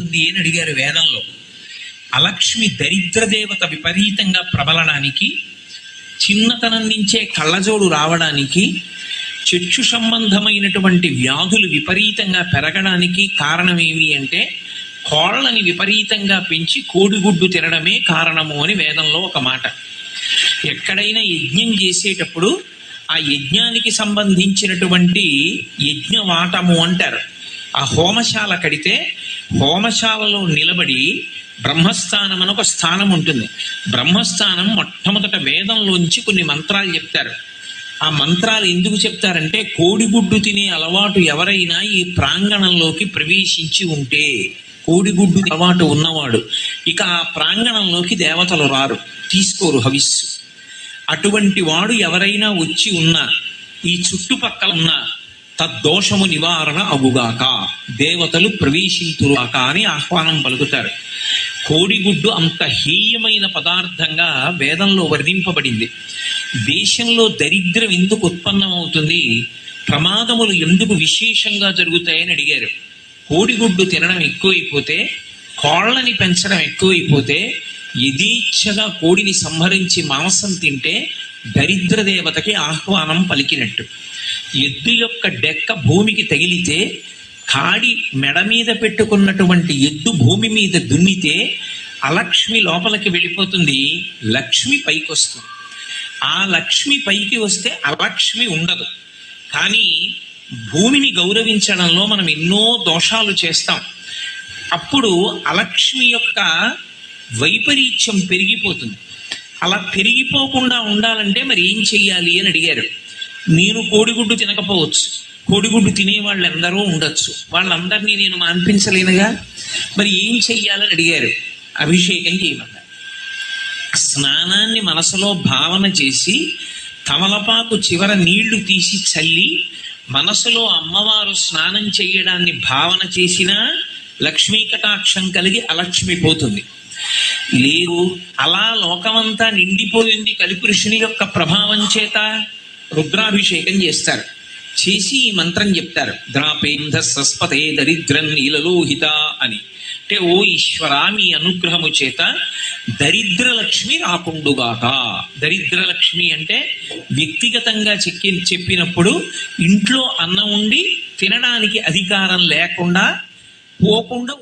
అని అడిగారు వేదంలో. అలక్ష్మి దరిద్ర దేవత విపరీతంగా ప్రబలడానికి, చిన్నతనం నుంచే కళ్ళజోడు రావడానికి, చక్షు సంబంధమైనటువంటి వ్యాధులు విపరీతంగా పెరగడానికి కారణం ఏమి అంటే కోళ్ళని విపరీతంగా పెంచి కోడిగుడ్డు తినడమే కారణము అని వేదంలో ఒక మాట. ఎక్కడైనా యజ్ఞం చేసేటప్పుడు ఆ యజ్ఞానికి సంబంధించినటువంటి యజ్ఞవాటము అంటారు. ఆ హోమశాల కడితే హోమశాలలో నిలబడి బ్రహ్మస్థానం అని ఒక స్థానం ఉంటుంది. బ్రహ్మస్థానం మొట్టమొదట వేదంలోంచి కొన్ని మంత్రాలు చెప్తారు. ఆ మంత్రాలు ఎందుకు చెప్తారంటే కోడిగుడ్డు తినే అలవాటు ఎవరైనా ఈ ప్రాంగణంలోకి ప్రవేశించి ఉంటే, కోడిగుడ్డు అలవాటు ఉన్నవాడు ఇక ఆ ప్రాంగణంలోకి దేవతలు రారు, తీసుకోరు హవిస్సు. అటువంటి వాడు ఎవరైనా వచ్చి ఉన్నా ఈ చుట్టుపక్కల ఉన్న తద్దోషము నివారణ అగుగాక, దేవతలు ప్రవేశింతుగాక అని ఆహ్వానం పలుకుతారు. కోడిగుడ్డు అంత హేయమైన పదార్థంగా వేదంలో వర్ణింపబడింది. దేశంలో దరిద్రం ఎందుకు ఉత్పన్నమవుతుంది, ప్రమాదములు ఎందుకు విశేషంగా జరుగుతాయని అడిగారు. కోడిగుడ్డు తినడం ఎక్కువైపోతే, కోళ్ళని పెంచడం ఎక్కువైపోతే, యథేచ్ఛగా కోడిని సంహరించి మాంసం తింటే దరిద్ర దేవతకి ఆహ్వానం పలికినట్టు. ఎద్దు యొక్క డెక్క భూమికి తగిలితే, కాడి మెడ మీద పెట్టుకున్నటువంటి ఎద్దు భూమి మీద దున్నితే అలక్ష్మి లోపలికి వెళ్ళిపోతుంది, లక్ష్మి పైకి వస్తుంది. ఆ లక్ష్మి పైకి వస్తే అలక్ష్మి ఉండదు. కానీ భూమిని గౌరవించడంలో మనం ఎన్నో దోషాలు చేస్తాం. అప్పుడు అలక్ష్మి యొక్క వైపరీత్యం పెరిగిపోతుంది. అలా పెరిగిపోకుండా ఉండాలంటే మరి ఏం చెయ్యాలి అని అడిగారు. నేను కోడిగుడ్డు తినకపోవచ్చు, కోడిగుడ్డు తినేవాళ్ళు ఎందరో ఉండొచ్చు, వాళ్ళందరినీ నేను మాన్పించలేనుగా, మరి ఏం చెయ్యాలని అడిగారు. అభిషేకం చేయమన్నారు. స్నానాన్ని మనసులో భావన చేసి తమలపాకు చివర నీళ్లు తీసి చల్లి మనసులో అమ్మవారు స్నానం చేయడాన్ని భావన చేసినా లక్ష్మీ కటాక్షం కలిగి అలక్ష్మి పోతుంది. లేదు అలా లోకమంతా నిండిపోయింది కలిపురుషుని యొక్క ప్రభావం చేత, రుద్రాభిషేకం చేస్తారు. చేసి ఈ మంత్రం చెప్తారు, ద్రాపేంధ సస్పతే దరిద్రం నీలలోహిత అని. అంటే ఓ ఈశ్వర, మీ అనుగ్రహము చేత దరిద్రలక్ష్మి రాకుండుగాక. దరిద్రలక్ష్మి అంటే వ్యక్తిగతంగా చెప్పినప్పుడు ఇంట్లో అన్నం ఉండి తినడానికి అధికారం లేకుండా పోకుండా